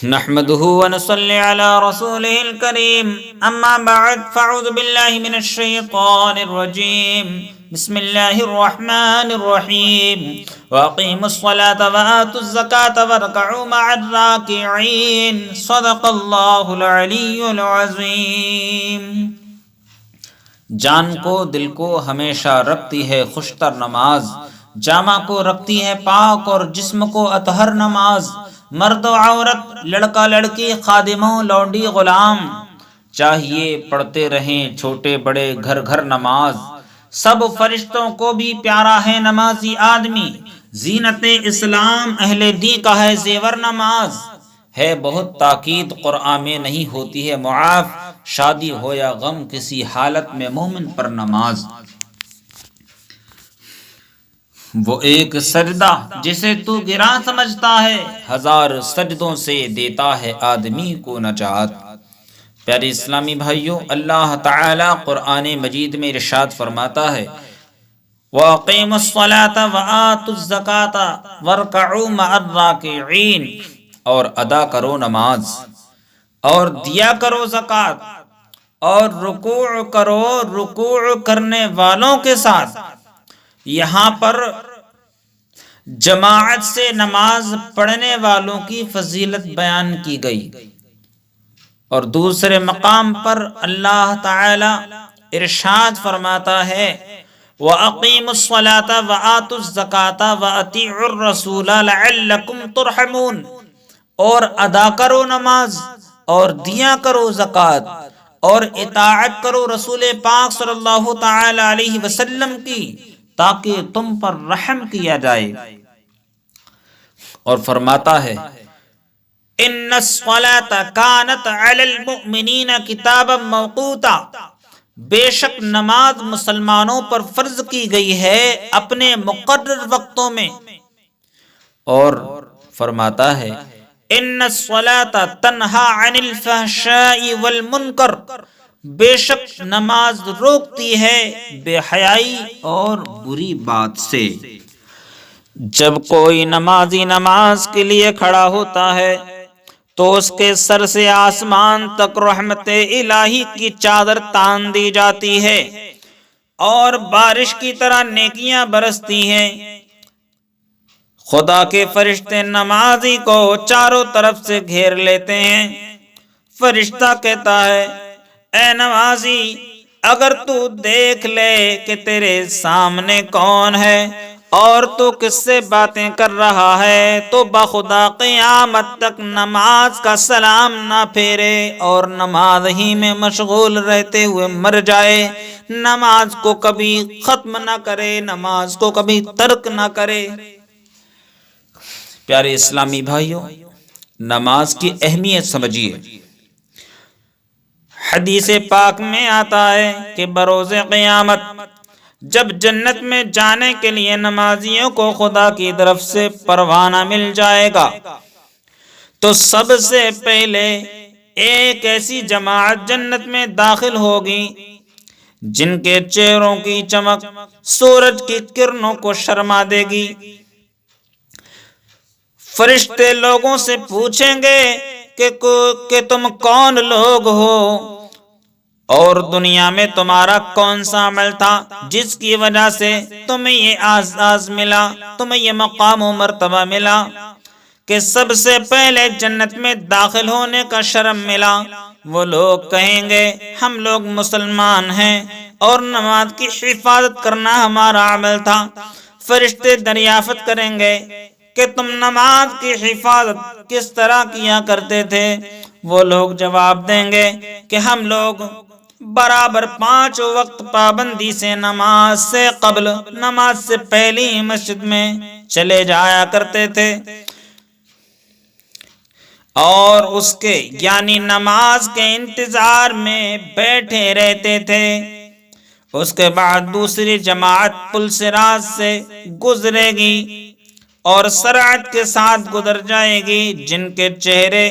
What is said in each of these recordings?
نحمده ونصلي على رسوله الكريم اما بعد فاعوذ بالله من الشيطان الرجيم بسم الله الرحمن الرحيم واقيموا الصلاة وآتوا الزكاة واركعوا مع الراكعين صدق الله العلي العظيم۔ جان کو دل کو ہمیشہ رکھتی ہے خوشتر نماز، جامہ کو رکھتی ہے پاک اور جسم کو اطہر نماز۔ مرد و عورت، لڑکا لڑکی، خادموں لونڈی غلام، چاہیے پڑھتے رہیں چھوٹے بڑے گھر گھر نماز۔ سب فرشتوں کو بھی پیارا ہے نمازی آدمی، زینت اسلام اہل دین کا ہے زیور نماز۔ ہے بہت تاکید قرآن میں نہیں ہوتی ہے معاف، شادی ہو یا غم کسی حالت میں مومن پر نماز۔ وہ ایک سجدہ جسے تو گرا سمجھتا ہے، ہزار سجدوں سے دیتا ہے آدمی کو نجات۔ پیارے اسلامی بھائیوں، اللہ تعالی قرآن مجید میں ارشاد فرماتا ہے وَأَقِيمُوا الصَّلَاةَ وَآتُوا الزَّكَاةَ وَارْكَعُوا مَعَ الرَّاكِعِينَ، اور ادا کرو نماز اور دیا کرو زکوٰۃ اور رکوع کرو رکوع کرنے والوں کے ساتھ۔ یہاں پر جماعت سے نماز پڑھنے والوں کی فضیلت بیان کی گئی، اور دوسرے مقام پر اللہ تعالی ارشاد فرماتا ہے وَأَقِيمُوا الصَّلَاةَ وَآتُوا الزَّكَاةَ وَأَطِيعُوا الرَّسُولَ لَعَلَّكُمْ تُرْحَمُونَ، اور ادا کرو نماز اور دیا کرو زکوٰۃ اور اطاعت کرو رسول پاک صلی اللہ تعالی علیہ وسلم کی، تاکہ تم پر رحم کیا جائے۔ اور فرماتا ہے ان الصلاۃ کانت علی المؤمنین کتابا موقوتا، بے شک نماز مسلمانوں پر فرض کی گئی ہے اپنے مقرر وقتوں میں۔ اور فرماتا ہے ان الصلاۃ تنہی عن الفحشاء والمنکر، بے شک نماز روکتی ہے بے حیائی اور بری بات سے۔ جب کوئی نمازی نماز کے لیے کھڑا ہوتا ہے تو اس کے سر سے آسمان تک رحمت الہی کی چادر تان دی جاتی ہے اور بارش کی طرح نیکیاں برستی ہیں۔ خدا کے فرشتے نمازی کو چاروں طرف سے گھیر لیتے ہیں۔ فرشتہ کہتا ہے اے نمازی، اگر تو دیکھ لے کہ تیرے سامنے کون ہے اور تو کس سے باتیں کر رہا ہے تو بخدا قیامت تک نماز کا سلام نہ پھیرے اور نماز ہی میں مشغول رہتے ہوئے مر جائے، نماز کو کبھی ختم نہ کرے، نماز کو کبھی ترک نہ کرے۔ پیارے اسلامی بھائیوں، نماز کی اہمیت سمجھیے۔ حدیث پاک میں آتا ہے کہ بروز قیامت جب جنت میں جانے کے لیے نمازیوں کو خدا کی طرف سے پروانہ مل جائے گا تو سب سے پہلے ایک ایسی جماعت جنت میں داخل ہوگی جن کے چہروں کی چمک سورج کی کرنوں کو شرما دے گی۔ فرشتے لوگوں سے پوچھیں گے کہ تم کون لوگ ہو اور دنیا میں تمہارا کون سا عمل تھا جس کی وجہ سے تمہیں یہ اعزاز ملا، تمہیں یہ مقام و مرتبہ ملا کہ سب سے پہلے جنت میں داخل ہونے کا شرم ملا۔ وہ لوگ کہیں گے ہم لوگ مسلمان ہیں اور نماز کی حفاظت کرنا ہمارا عمل تھا۔ فرشتے دریافت کریں گے کہ تم نماز کی حفاظت کس طرح کیا کرتے تھے؟ وہ لوگ جواب دیں گے کہ ہم لوگ برابر 5 وقت پابندی سے نماز سے قبل، نماز سے پہلی مسجد میں چلے جایا کرتے تھے اور اس کے یعنی نماز کے انتظار میں بیٹھے رہتے تھے۔ اس کے بعد دوسری جماعت پل صراط سے گزرے گی اور سرعت کے ساتھ گزر جائے گی، جن کے چہرے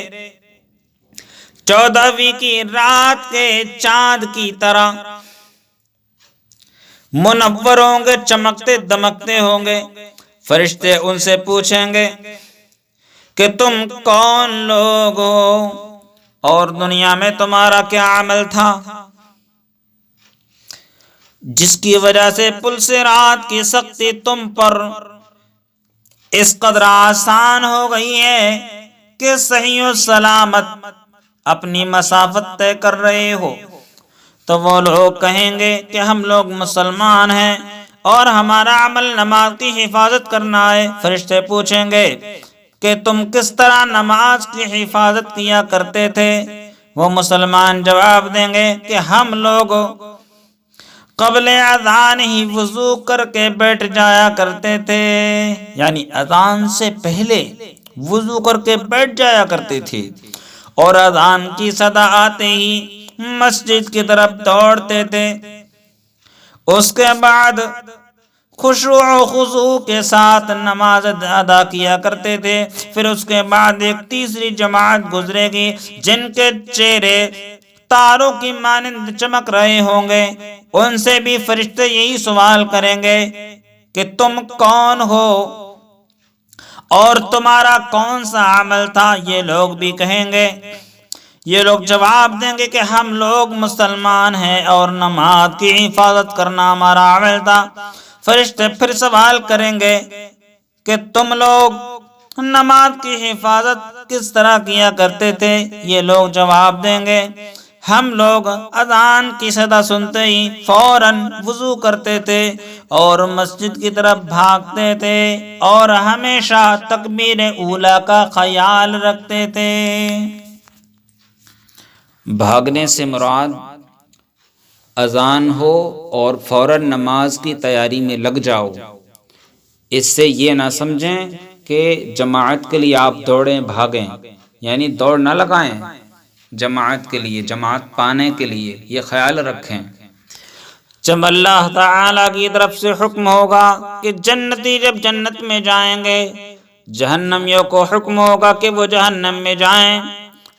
14ویں کی رات کے چاند کی طرح منور ہوں گے، چمکتے دمکتے ہوں گے۔ فرشتے ان سے پوچھیں گے کہ تم کون لوگ ہو اور دنیا میں تمہارا کیا عمل تھا جس کی وجہ سے پل صراط کی سختی تم پر اس قدر آسان ہو گئی ہے کہ صحیح و سلامت اپنی مسافت طے کر رہے ہو۔ تو وہ لوگ کہیں گے کہ ہم لوگ مسلمان ہیں اور ہمارا عمل نماز کی حفاظت کرنا ہے۔ فرشتے پوچھیں گے کہ تم کس طرح نماز کی حفاظت کیا کرتے تھے؟ وہ مسلمان جواب دیں گے کہ ہم لوگ قبل اذان ہی وضو کر کے بیٹھ جایا کرتے تھے، یعنی اذان سے پہلے وضو کر کے بیٹھ جایا کرتے تھے، اور اذان کی صدا آتے ہی مسجد کی طرف دوڑتے تھے۔ اس کے بعد خشوع و خضوع کے ساتھ نماز ادا کیا کرتے تھے۔ پھر اس کے بعد ایک تیسری جماعت گزرے گی جن کے چہرے تاروں کی مانند چمک رہے ہوں گے۔ ان سے بھی فرشتے یہی سوال کریں گے کہ تم کون ہو اور تمہارا کون سا عمل تھا؟ یہ لوگ بھی کہیں گے، یہ لوگ جواب دیں گے کہ ہم لوگ مسلمان ہیں اور نماز کی حفاظت کرنا ہمارا عمل تھا۔ فرشتے پھر سوال کریں گے کہ تم لوگ نماز کی حفاظت کس طرح کیا کرتے تھے؟ یہ لوگ جواب دیں گے ہم لوگ اذان کی صدا سنتے ہی فوراً وضو کرتے تھے اور مسجد کی طرف بھاگتے تھے اور ہمیشہ تکبیر اولیٰ کا خیال رکھتے تھے۔ بھاگنے سے مراد اذان ہو اور فوراً نماز کی تیاری میں لگ جاؤ۔ اس سے یہ نہ سمجھیں کہ جماعت کے لیے آپ دوڑیں بھاگیں، یعنی دوڑ نہ لگائیں جماعت کے لیے، جماعت پانے کے لیے، یہ خیال رکھیں۔ جب اللہ تعالیٰ کی طرف سے حکم ہوگا کہ جنتی جب جنت میں جائیں گے، جہنمیوں کو حکم ہوگا کہ وہ جہنم میں جائیں۔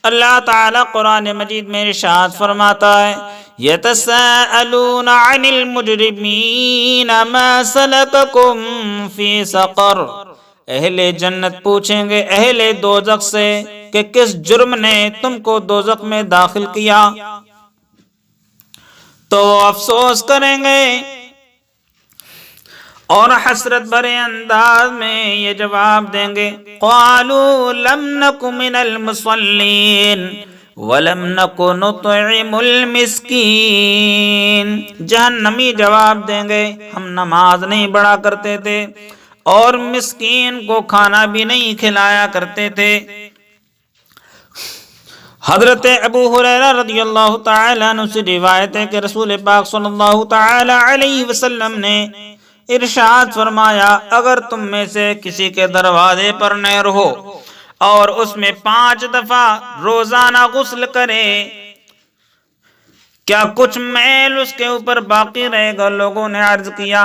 اللہ تعالیٰ قرآن مجید میں ارشاد فرماتا ہے يَتَسَاءَلُونَ عَنِ الْمُجْرِمِينَ مَا سَلَكَكُمْ فِي سَقَرَ، اہل جنت پوچھیں گے اہل دوزخ سے کہ کس جرم نے تم کو دوزخ میں داخل کیا؟ تو وہ افسوس کریں گے اور حسرت بھرے انداز میں یہ جواب دیں گے قالوا لم نک من المصلین ولم نک نطعم المسکین۔ جہنمی جواب دیں گے ہم نماز نہیں پڑھا کرتے تھے اور مسکین کو کھانا بھی نہیں کھلایا کرتے تھے۔ حضرت ابو ہریرہ رضی اللہ تعالی عنہ سے روایت ہے کہ رسول پاک صلی اللہ تعالی علیہ وسلم نے ارشاد فرمایا اگر تم میں سے کسی کے دروازے پر نہر ہو اور اس میں 5 دفعہ روزانہ غسل کرے، کیا کچھ میل اس کے اوپر باقی رہے گا؟ لوگوں نے عرض کیا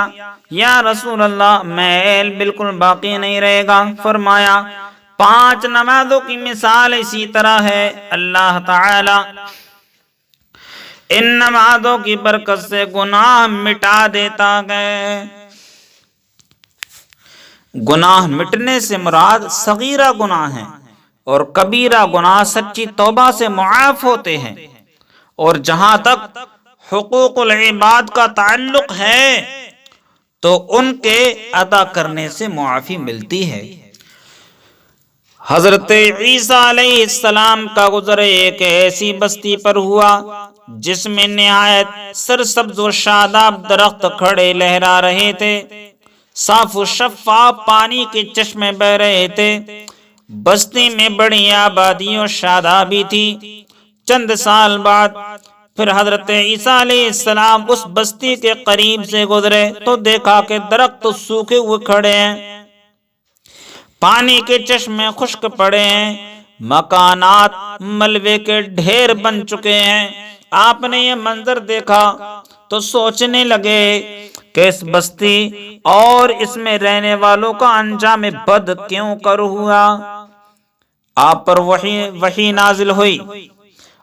یا رسول اللہ میل بالکل باقی نہیں رہے گا۔ فرمایا 5 نمازوں کی مثال اسی طرح ہے، اللہ تعالی ان نمازوں کی برکت سے گناہ مٹا دیتا ہے۔ گناہ مٹنے سے مراد صغیرہ گناہ ہیں اور کبیرہ گناہ سچی توبہ سے معاف ہوتے ہیں، اور جہاں تک حقوق العباد کا تعلق ہے تو ان کے ادا کرنے سے معافی ملتی ہے۔ حضرت عیسیٰ علیہ السلام کا گزر ایک ایسی بستی پر ہوا جس میں نہایت سرسبز و شاداب درخت کھڑے لہرا رہے تھے، صاف و شفاف پانی کے چشمے بہ رہے تھے، بستی میں بڑی آبادی و شادابی تھی۔ چند سال بعد پھر حضرت عیسیٰ علیہ السلام اس بستی کے قریب سے گزرے تو دیکھا کہ درخت سوکھے ہوئے کھڑے ہیں، پانی کے چشمے خشک پڑے ہیں، مکانات ملبے کے ڈھیر بن چکے ہیں۔ آپ نے یہ منظر دیکھا تو سوچنے لگے کہ اس بستی اور اس میں رہنے والوں کا انجام بد کیوں کر ہوا؟ آپ پر وحی نازل ہوئی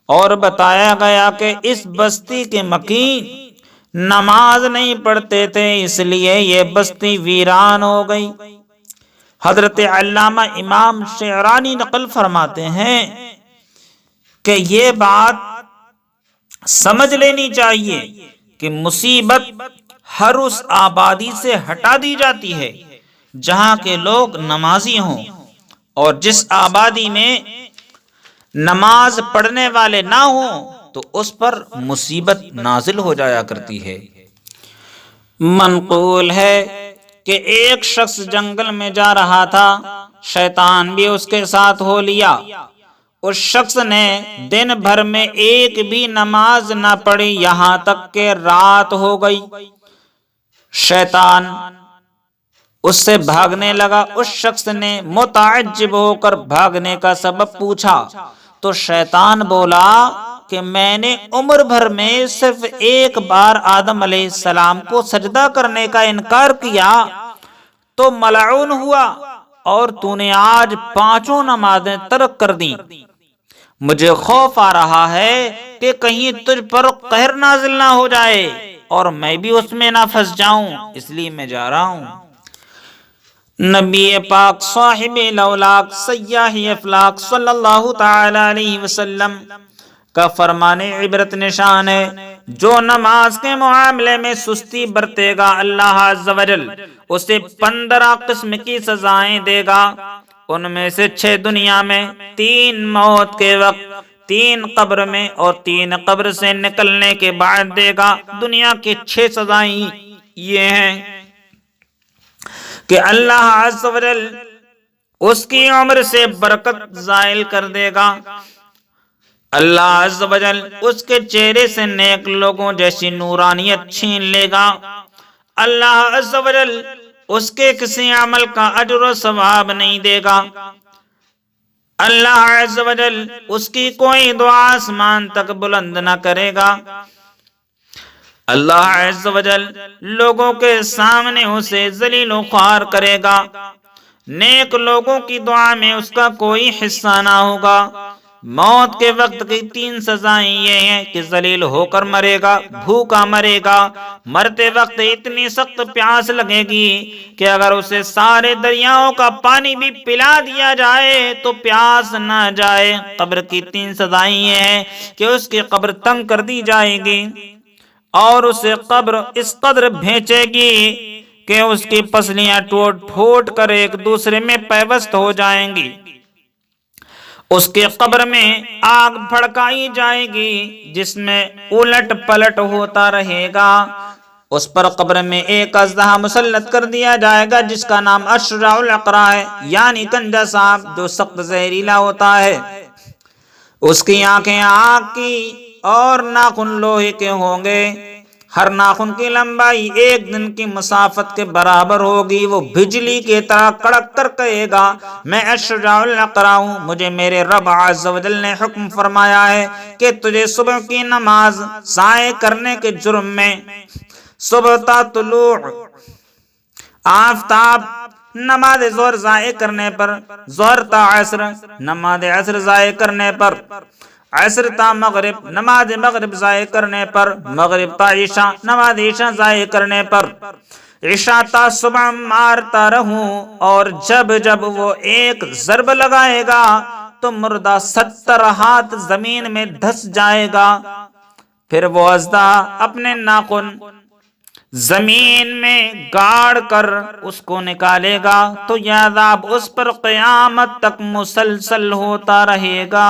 اور بتایا گیا کہ اس بستی کے مکین نماز نہیں پڑھتے تھے، اس لیے یہ بستی ویران ہو گئی۔ حضرت علامہ امام شعرانی نقل فرماتے ہیں کہ یہ بات سمجھ لینی چاہیے کہ مصیبت ہر اس آبادی سے ہٹا دی جاتی ہے جہاں کے لوگ نمازی ہوں، اور جس آبادی میں نماز پڑھنے والے نہ ہوں تو اس پر مصیبت نازل ہو جایا کرتی ہے۔ منقول ہے کہ ایک شخص جنگل میں جا رہا تھا، شیطان بھی اس کے ساتھ ہو لیا۔ اس شخص نے دن بھر میں ایک بھی نماز نہ پڑھی، یہاں تک کہ رات ہو گئی۔ شیطان اس سے بھاگنے لگا۔ اس شخص نے متعجب ہو کر بھاگنے کا سبب پوچھا تو شیطان بولا کہ میں نے عمر بھر میں صرف ایک بار آدم علیہ السلام کو سجدہ کرنے کا انکار کیا تو ملعون ہوا، اور تو نے آج 5 نمازیں ترک کر دیں۔ مجھے خوف آ رہا ہے کہ کہیں تجھ پر قہر نازل نہ ہو جائے اور میں بھی اس میں نہ پھنس جاؤں، اس لیے میں جا رہا ہوں۔ نبی پاک صاحب لولاک سیاح افلاک صلی اللہ تعالی علیہ وسلم کا فرمان عبرت نشان ہے، جو نماز کے معاملے میں سستی برتے گا اللہ عز و جل اسے 15 قسم کی سزائیں دے گا۔ ان میں سے 6 دنیا میں، 3 موت کے وقت، 3 قبر میں، اور 3 قبر سے نکلنے کے بعد دے گا۔ دنیا کی 6 سزائیں یہ ہیں کہ اللہ عز و جل اس کی عمر سے برکت زائل کر دے گا، اللہ عز و جل اس کے چہرے سے نیک لوگوں جیسی نورانیت چھین لے گا، اللہ عز و جل اس کے کسی عمل کا اجر و ثواب نہیں دے گا، اللہ عز و جل اس کی کوئی دعا آسمان تک بلند نہ کرے گا، اللہ عز و جل لوگوں کے سامنے اسے ذلیل و خوار کرے گا، نیک لوگوں کی دعا میں اس کا کوئی حصہ نہ ہوگا۔ موت کے وقت کی 3 سزائیں یہ ہیں کہ ذلیل ہو کر مرے گا، بھوکا مرے گا، مرتے وقت اتنی سخت پیاس لگے گی کہ اگر اسے سارے دریاؤں کا پانی بھی پلا دیا جائے تو پیاس نہ جائے۔ قبر کی 3 سزائیں یہ ہیں کہ اس کی قبر تنگ کر دی جائے گی اور اسے قبر اس قدر بھینچے گی کہ اس کی پسلیاں ٹوٹ پھوٹ کر ایک دوسرے میں پیوست ہو جائیں گی، اس کے قبر میں آگ بھڑکائی جائے گی جس میں الٹ پلٹ ہوتا رہے گا، اس پر قبر میں ایک اژدہا مسلط کر دیا جائے گا جس کا نام اشرع الاقرع ہے، یعنی کنجا سانپ جو سخت زہریلا ہوتا ہے، اس کی آنکھیں آگ کی اور ناخن لوہے کے ہوں گے، ہر ناخن کی لمبائی 1 دن کی مسافت کے برابر ہوگی، وہ بجلی کی طرح کڑک کر کہے گا میں اشرع الاقرع ہوں، مجھے میرے رب عز و جل نے حکم فرمایا ہے کہ تجھے صبح کی نماز ضائع کرنے کے جرم میں صبح تا طلوع آفتاب نماز ظہر ضائع کرنے پر، ظہر تا عصر نماز عصر ضائع کرنے پر، عصر تا مغرب نماز مغرب ضائع کرنے پر، مغرب تا عشاء نماز عشاء ضائع کرنے پر، عشاء تا صبح مارتا رہوں، اور جب جب وہ ایک ضرب لگائے گا تو مردہ 70 ہاتھ زمین میں دھس جائے گا، پھر وہ اژدہا اپنے ناخن زمین میں گاڑ کر اس کو نکالے گا تو یہ عذاب اس پر قیامت تک مسلسل ہوتا رہے گا۔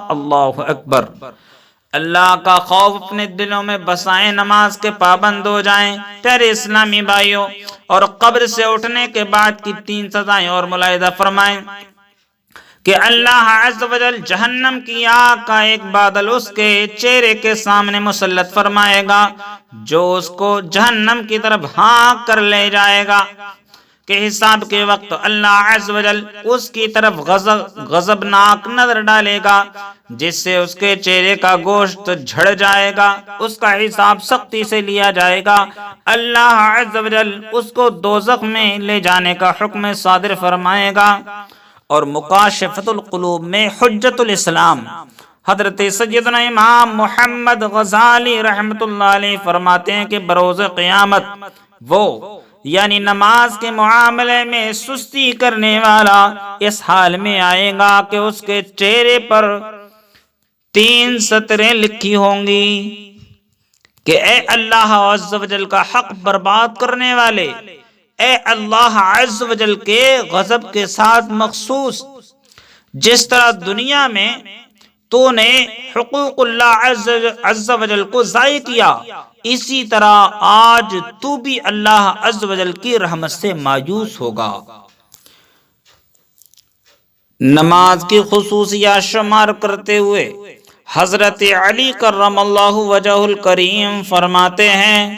اللہ اکبر۔ اللہ کا خوف اپنے دلوں میں بسائیں، نماز کے پابند ہو جائیں۔ پیارے اسلامی بھائیوں، اور قبر سے اٹھنے کے بعد کی 3 سزائیں اور ملاحظہ فرمائیں کہ اللہ عز و جل جہنم کی آگ کا ایک بادل اس کے چہرے کے سامنے مسلط فرمائے گا جو اس کو جہنم کی طرف ہانک کر لے جائے گا کہ حساب کے وقت اللہ عز و جل اس کی طرف غضبناک نظر ڈالے گا جس سے اس کے چہرے کا گوشت جھڑ جائے گا، اس کا حساب سختی سے لیا جائے گا۔ اللہ عز و جل اس کو دوزخ میں لے جانے کا حکم صادر فرمائے گا۔ اور مکاشفۃ القلوب میں حجت الاسلام حضرت سیدنا امام محمد غزالی رحمۃ اللہ علیہ فرماتے ہیں کہ بروز قیامت وہ یعنی نماز کے معاملے میں سستی کرنے والا اس حال میں آئے گا کہ اس کے چہرے پر 3 سطریں لکھی ہوں گی کہ اے اللہ عز و جل کا حق برباد کرنے والے، اے اللہ عز و جل کے غضب کے ساتھ مخصوص، جس طرح دنیا میں تو نے حقوق اللہ عز و جل کو ضائع کیا، اسی طرح آج تو بھی اللہ عز و جل کی رحمت سے مایوس ہوگا۔ نماز کی خصوصیات شمار کرتے ہوئے حضرت علی کرم اللہ وجہ الکریم فرماتے ہیں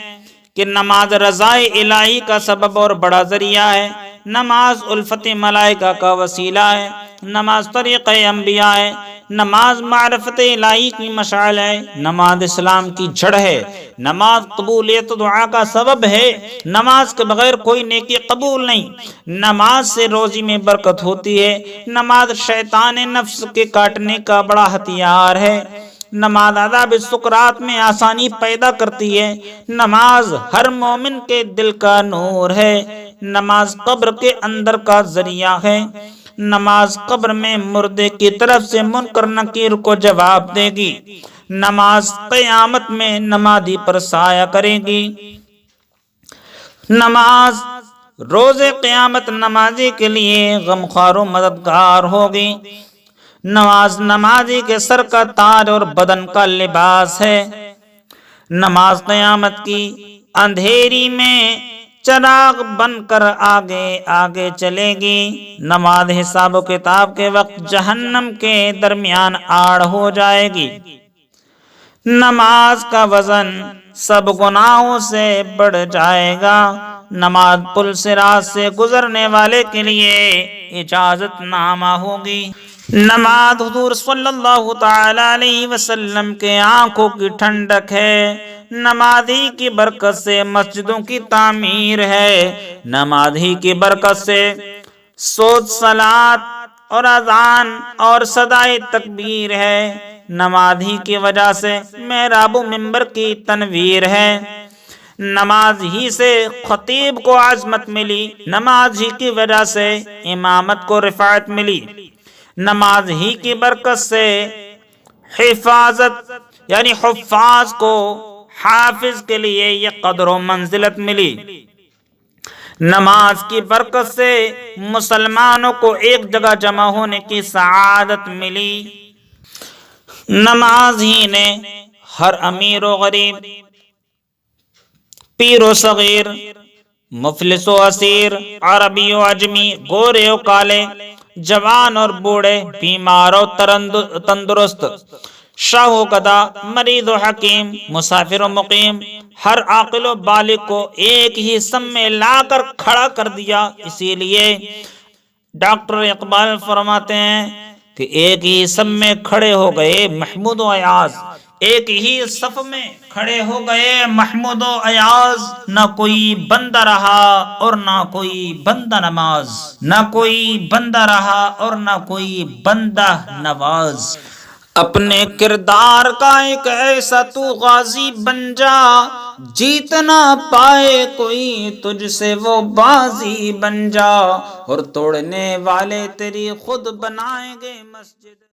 کہ نماز رضائے الہی کا سبب اور بڑا ذریعہ ہے، نماز الفت ملائکہ کا وسیلہ ہے، نماز طریق انبیاء ہے، نماز معرفت الہی کی مشعل ہے، نماز اسلام کی جڑ ہے، نماز قبولیت دعا کا سبب ہے، نماز کے بغیر کوئی نیکی قبول نہیں، نماز سے روزی میں برکت ہوتی ہے، نماز شیطان نفس کے کاٹنے کا بڑا ہتھیار ہے، نماز عذاب سکرات میں آسانی پیدا کرتی ہے، نماز ہر مومن کے دل کا نور ہے، نماز قبر کے اندر کا ذریعہ ہے، نماز قبر میں مردے کی طرف سے منکر نکیر کو جواب دے گی، نماز قیامت میں نمازی پر سایہ کرے گی، نماز روز قیامت نمازی کے لیے غمخوار و مددگار ہوگی، نماز نمازی کے سر کا تاج اور بدن کا لباس ہے، نماز قیامت کی اندھیری میں چراغ بن کر آگے آگے چلے گی، نماز حساب و کتاب کے وقت جہنم کے درمیان آڑ ہو جائے گی، نماز کا وزن سب گناہوں سے بڑھ جائے گا، نماز پل صراط سے گزرنے والے کے لیے اجازت نامہ ہوگی، نماز حضور صلی اللہ تعالی علیہ وسلم کے آنکھوں کی ٹھنڈک ہے، نمازی کی برکت سے مسجدوں کی تعمیر ہے، نمازی کی برکت سے صوت صلات اور اذان اور صدائے تکبیر ہے، نمازی کی وجہ سے محراب و منبر کی تنویر ہے، نماز ہی سے خطیب کو عظمت ملی، نماز ہی کی وجہ سے امامت کو رفعت ملی، نماز ہی کی برکت سے حفاظت یعنی حفاظ کو حافظ کے لیے یہ قدر و منزلت ملی، نماز کی برکت سے مسلمانوں کو ایک جگہ جمع ہونے کی سعادت ملی، نماز ہی نے ہر امیر و غریب، پیر و صغیر، مفلس و اسیر، عربی و عجمی، گورے و کالے، جوان اور بوڑھے، بیمار و تندرست، شاہ و گدا، مریض و حکیم، مسافر و مقیم، ہر عاقل و بالغ کو ایک ہی سم میں لا کر کھڑا کر دیا، اسی لیے ڈاکٹر اقبال فرماتے ہیں کہ ایک ہی سم میں کھڑے ہو گئے محمود و ایاز، ایک ہی صف میں کھڑے ہو گئے محمود و ایاز، نہ کوئی بندہ رہا اور نہ کوئی بندہ نماز، نہ کوئی بندہ رہا اور نہ کوئی بندہ نواز، اپنے کردار کا ایک ایسا تو غازی بن جا، جیتنا پائے کوئی تجھ سے وہ بازی بن جا، اور توڑنے والے تیری خود بنائیں گے مسجد۔